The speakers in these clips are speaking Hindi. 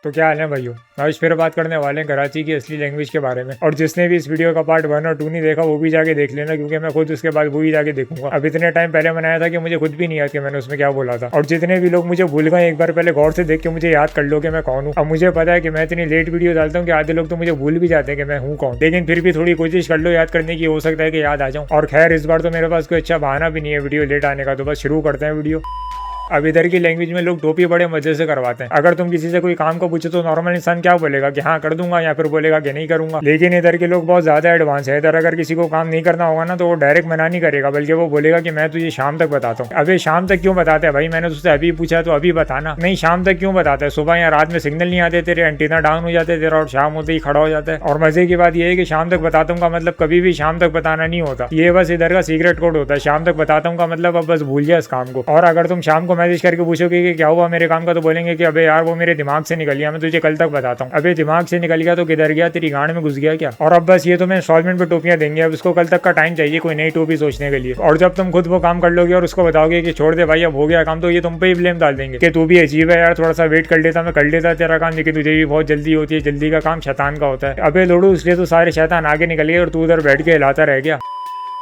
तो क्या हाल है भाइयों, आज फिर बात करने वाले हैं कराची की असली लैंग्वेज के बारे में। और जिसने भी इस वीडियो का पार्ट 1 और 2 नहीं देखा वो भी जाके देख लेना, क्योंकि मैं खुद उसके बाद वो ही जाके देखूंगा। अब इतने टाइम पहले बनाया था कि मुझे खुद भी नहीं याद कि मैंने उसमें क्या बोला था। और जितने भी लोग मुझे भूल गए, एक बार पहले गौर से देख के मुझे याद कर लो कि मैं कौन हूँ। अब मुझे पता है कि मैं इतनी लेट वीडियो डालता हूँ कि आधे लोग तो मुझे भूल भी जाते हैं कि मैं हूँ कौन, लेकिन फिर भी थोड़ी कोशिश कर लो याद करने की, हो सकता है कि याद आ जाऊँ। और खैर इस बार तो मेरे पास कोई अच्छा बहाना भी नहीं है वीडियो लेट आने का, तो बस शुरू करते हैं वीडियो। अब इधर की लैंग्वेज में लोग टोपी बड़े मजे से करवाते हैं। अगर तुम किसी से कोई काम को पूछो तो नॉर्मल इंसान क्या बोलेगा कि हाँ कर दूंगा, या फिर बोलेगा कि नहीं करूंगा। लेकिन इधर के लोग बहुत ज्यादा एडवांस है। इधर अगर किसी को काम नहीं करना होगा ना तो वो डायरेक्ट मना नहीं करेगा, बल्कि वो बोलेगा कि मैं तुझे शाम तक बताता हूँ। अबे शाम तक क्यों बताते हैं भाई, मैंने तुझसे अभी पूछा तो अभी बताना। नहीं, शाम तक क्यों बताते हैं? सुबह या रात में सिग्नल नहीं आते तेरे, एंटीना डाउन हो जाते तेरा और शाम होते ही खड़ा हो जाता है। और मजे की बात यह है कि शाम तक बताता हूँ का मतलब कभी भी शाम तक बताना नहीं होता। ये बस इधर का सीक्रेट कोड होता है। शाम तक बताता हूँ का मतलब अब बस भूल जाए इस काम को। और अगर तुम शाम को मैसेज करके पूछोगे कि क्या हुआ मेरे काम का, तो बोलेंगे कि अबे यार वो मेरे दिमाग से निकल गया, मैं तुझे कल तक बताता हूँ। अबे दिमाग से निकल गया तो किधर गया, तेरी गांड में घुस गया क्या? और अब बस ये तुम्हें इंस्टॉलमेंट पे टोपियां देंगे। अब इसको कल तक का टाइम चाहिए कोई नई टोपी सोचने के लिए। और जब तुम खुद वो काम कर लोगे और उसको बताओगे कि छोड़ दे भाई अब हो गया काम, तो ये तुम पे ही ब्लेम डाल देंगे कि तू भी अजीब है यार, थोड़ा सा वेट कर लेता, मैं कर लेता तेरा काम, लेकिन तुझे भी बहुत जल्दी होती है। जल्दी का काम शैतान का होता है। अबे लोडू, इसलिए तो सारे शैतान आगे निकल गए और तू उधर बैठ के हिलाता रह गया।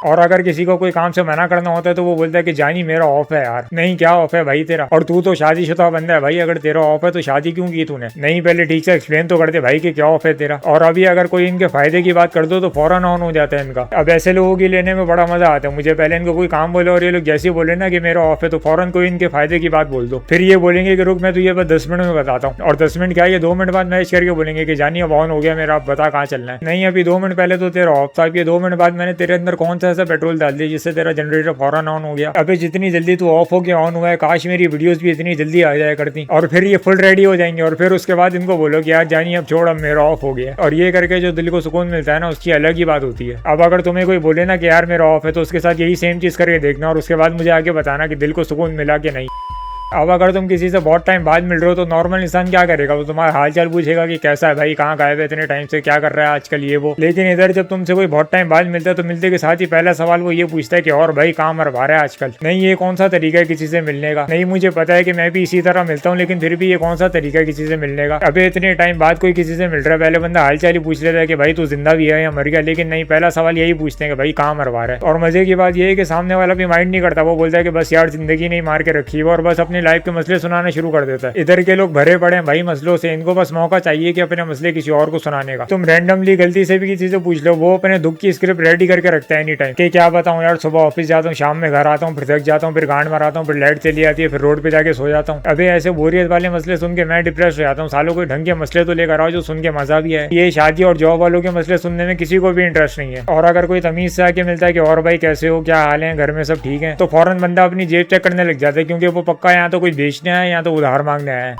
और अगर किसी को कोई काम से मना करना होता है तो वो बोलता है कि जानी मेरा ऑफ है यार। नहीं, क्या ऑफ है भाई तेरा? और तू तो शादीशुदा बंदा है भाई, अगर तेरा ऑफ है तो शादी क्यों की तूने? नहीं, पहले ठीक से एक्सप्लेन तो करते भाई कि क्या ऑफ है तेरा। और अभी अगर कोई इनके फायदे की बात कर दो तो फौरन ऑन हो जाता है इनका। अब ऐसे लोगों की लेने में बड़ा मजा आता है मुझे। पहले इनको कोई काम बोले और ये लोग जैसे बोले ना कि मेरा ऑफ है तो फौरन कोई इनके फायदे की बात बोल दो। फिर ये बोलेंगे कि रुक मैं तुझे बस 10 मिनट में बताता हूँ। और 10 मिनट क्या, ये 2 मिनट बाद मैसेज करके बोलेंगे कि जानी अब ऑन हो गया मेरा, अब बता कहाँ चलना है। नहीं, अभी 2 मिनट पहले तो तेरा ऑफ था, अब ये 2 मिनट बाद मैंने तेरे अंदर कौन सा ऐसा पेट्रोल डाल दिया जिससे तेरा जनरेटर फौरन ऑन हो गया। अबे जितनी जल्दी तू ऑफ हो गया ऑन हुआ है, काश मेरी वीडियोस भी इतनी जल्दी आ जाया करती। और फिर ये फुल रेडी हो जाएंगे और फिर उसके बाद इनको बोलो कि यार जानिए अब छोड़, अब मेरा ऑफ हो गया। और ये करके जो दिल को सुकून मिलता है ना, उसकी अलग ही बात होती है। अब अगर तुम्हें कोई बोले ना कि यार मेरा ऑफ है, तो उसके साथ यही सेम चीज करके देखना और उसके बाद मुझे आगे बताना कि दिल को सुकून मिला कि नहीं। अब अगर तुम किसी से बहुत टाइम बाद मिल रहे हो तो नॉर्मल इंसान क्या करेगा? वो तुम्हारा हालचाल पूछेगा कि कैसा है भाई, कहाँ गायब है इतने टाइम से, क्या कर रहा है आजकल, ये वो। लेकिन इधर जब तुमसे कोई बहुत टाइम बाद मिलता है तो मिलते के साथ ही पहला सवाल वो ये पूछता है कि और भाई कहाँ मरवा रहा है आजकल। नहीं, ये कौन सा तरीका है किसी से मिलने का? नहीं, मुझे पता है कि मैं भी इसी तरह मिलता हूँ, लेकिन फिर भी ये कौन सा तरीका है किसी से मिलने का? अबे इतने टाइम बाद कोई किसी से मिल रहा है, पहले बंदा हालचाल ही पूछ लेता है कि भाई तू जिंदा भी है या मर गया। लेकिन नहीं, पहला सवाल यही पूछते हैं कि भाई कहाँ मरवा रहा है। और मजे की बात यह है कि सामने वाला भी माइंड नहीं करता, वो बोलता है कि बस यार जिंदगी नहीं मार के रखी है, और बस अपनी लाइफ के मसले सुनाना शुरू कर देता है। इधर के लोग भरे पड़े हैं भाई मसलों से, इनको बस मौका चाहिए कि अपने मसले किसी और को सुनाने का। तुम रैंडमली गलती से भी किसी से पूछ लो, वो अपने दुख की स्क्रिप्ट रेडी करके रखता है एनी टाइम कि क्या बताऊं यार, सुबह ऑफिस जाता हूँ, शाम में घर आता हूँ, फिर थक जाता हूँ, फिर गांड मराता हूँ, फिर लाइट चली आती है, फिर रोड पे जाके सो जाता हूँ। अबे ऐसे बोरियत वाले मसले सुन के मैं डिप्रेस हो जाता हूँ। सालों कोई ढंग के मसले तो लेकर आओ जो सुन के मजा भी है। ये शादी और जॉब वालों के मसले सुनने में किसी को भी इंटरेस्ट नहीं है। और अगर कोई तमीज से आके मिलता है कि और भाई कैसे हो, क्या हाल है, घर में सब ठीक है, तो फौरन बंदा अपनी जेब चेक करने लग जाता है, क्योंकि वो पक्का यहाँ तो कोई बेचने आया है या तो उधार मांगने आया है।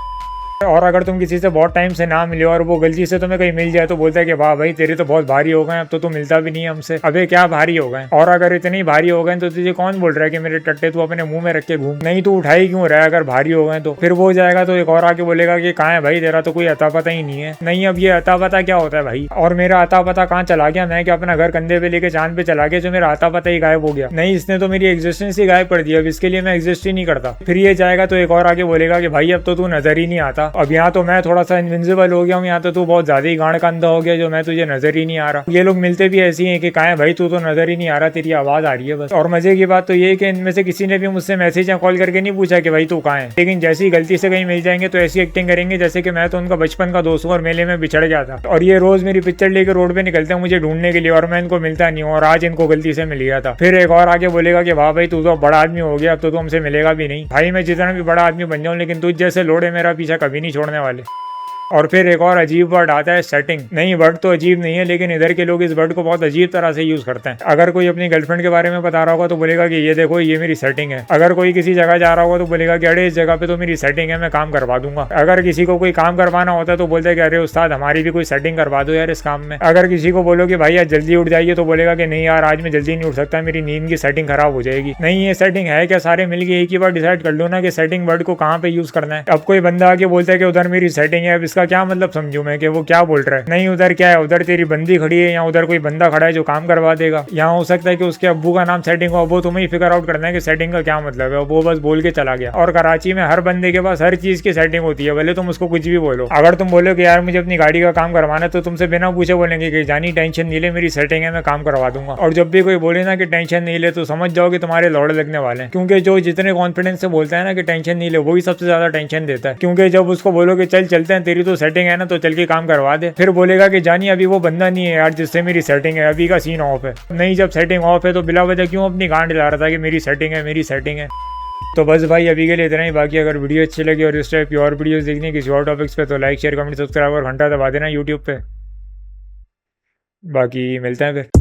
और अगर तुम किसी से बहुत टाइम से ना मिले और वो गलती से तुम्हें कहीं मिल जाए तो बोलता है कि वाह भाई तेरे तो बहुत भारी हो गए, अब तो तू मिलता भी नहीं है हमसे। अबे क्या भारी हो गए? और अगर इतने भारी हो गए तो तुझे कौन बोल रहा है कि मेरे टट्टे तू अपने मुंह में रख के घूम? नहीं, तू उठाई क्यों रहा है अगर भारी हो गए तो? फिर वो जाएगा तो एक और आके बोलेगा कि कहाँ है भाई तेरा तो कोई अता पता ही नहीं है। नहीं, अब ये अता पता क्या होता है भाई? और मेरा अता पता कहाँ चला गया? मैं क्या अपना घर कंधे पे लेके चांद पे चला गया जो मेरा अता पता ही गायब हो गया? नहीं, इसने तो मेरी एग्जिस्टेंस ही गायब कर दिया, अब इसके लिए मैं एग्जिस्ट ही नहीं करता। फिर ये जाएगा तो एक और आगे बोलेगा कि भाई अब तो तू नजर ही नहीं आता, अब यहाँ तो मैं थोड़ा सा इनविजिबल हो गया हूँ, यहाँ तो तू बहुत ज्यादा ही गांड का अंधा हो गया जो मैं तुझे नजर ही नहीं आ रहा। ये लोग मिलते भी ऐसी हैं कि कहाँ है भाई तू तो नजर ही नहीं आ रहा, तेरी आवाज आ रही है बस। और मजे की बात तो ये है कि इनमें से किसी ने भी मुझसे मैसेज या कॉल करके नहीं पूछा कि भाई तू कहाँ है, लेकिन जैसे ही गलती से कहीं मिल जाएंगे तो ऐसी एक्टिंग करेंगे जैसे कि मैं तो उनका बचपन का दोस्त हूँ और मेले में बिछड़ गया था। और ये रोज मेरी पिक्चर लेकर रोड पे निकलते हैं मुझे ढूंढने के लिए, और मैं इनको मिलता नहीं हूँ, और आज इनको गलती से मिल गया था। फिर एक और आगे बोलेगा कि वाह भाई तू तो बड़ा आदमी हो गया, अब तो तू हमसे मिलेगा भी नहीं। भाई मैं जितना भी बड़ा आदमी बन जाऊँ, लेकिन तुझ जैसे लोड़े मेरा पीछा कभी नहीं छोड़ने वाले। और फिर एक और अजीब वर्ड आता है, सेटिंग। नहीं, वर्ड तो अजीब नहीं है, लेकिन इधर के लोग इस वर्ड को बहुत अजीब तरह से यूज करते हैं। अगर कोई अपनी गर्लफ्रेंड के बारे में बता रहा होगा तो बोलेगा कि ये देखो ये मेरी सेटिंग है। अगर कोई किसी जगह जा रहा होगा तो बोलेगा कि अरे इस जगह पे तो मेरी सेटिंग है, मैं काम करवा दूंगा। अगर किसी को कोई काम करवाना होता है तो बोलते हैं कि अरे उस्ताद हमारी भी कोई सेटिंग करवा दो यार इस काम में। अगर किसी को बोलो कि भाई आज जल्दी उठ जाइए तो बोलेगा कि नहीं यार आज मैं जल्दी नहीं उठ सकता, मेरी नींद की सेटिंग खराब हो जाएगी। नहीं, ये सेटिंग है क्या? सारे मिलके एक ही बार डिसाइड कर लो ना कि सेटिंग वर्ड को कहाँ पे यूज करना है। अब कोई बंदा आके बोलता है कि उधर मेरी सेटिंग है, अब इसका इसका क्या मतलब समझू मैं कि वो क्या बोल रहा है? नहीं उधर क्या है, उधर तेरी बंदी खड़ी है या उधर कोई बंदा खड़ा है जो काम करवा देगा। यहाँ हो सकता है कि उसके अब्बू का नाम सेटिंग हो, वो तुम्हें फिगर आउट करना है कि सेटिंग का क्या मतलब है। वो बस बोल के चला गया। और कराची में हर बंदे के पास हर चीज की सेटिंग होती है, भले तुम उसको कुछ भी बोलो। अगर तुम बोलो कि यार मुझे अपनी गाड़ी का काम करवाना है तो तुमसे बिना पूछे बोलेंगे कि जानी टेंशन नहीं ले, मेरी सेटिंग है, मैं काम करवा दूंगा। और जब भी कोई बोले ना कि टेंशन नहीं ले तो समझ जाओ कि तुम्हारे लौड़े लगने वाले हैं, क्योंकि जो जितने कॉन्फिडेंस से बोलता है ना कि टेंशन नहीं ले, वही सबसे ज्यादा टेंशन देता है। क्योंकि जब उसको बोलो कि चल चलते हैं, तेरी तो सेटिंग है ना, तो चल के काम करवा दे, फिर बोलेगा कि जानी अभी वो बंदा नहीं है यार जिससे मेरी सेटिंग है, अभी का सीन ऑफ है। नहीं, जब सेटिंग ऑफ है तो बिला वजह क्यों अपनी गांड ला रहा था कि मेरी सेटिंग है, मेरी सेटिंग है। तो बस भाई अभी के लिए इतना ही। बाकी अगर वीडियो अच्छी लगी और इस टाइप की और वीडियोस देखनी किसी और टॉपिक्स पे तो लाइक शेयर कमेंट सब्सक्राइब और घंटा दबा देना यूट्यूब पे। बाकी मिलते हैं फिर।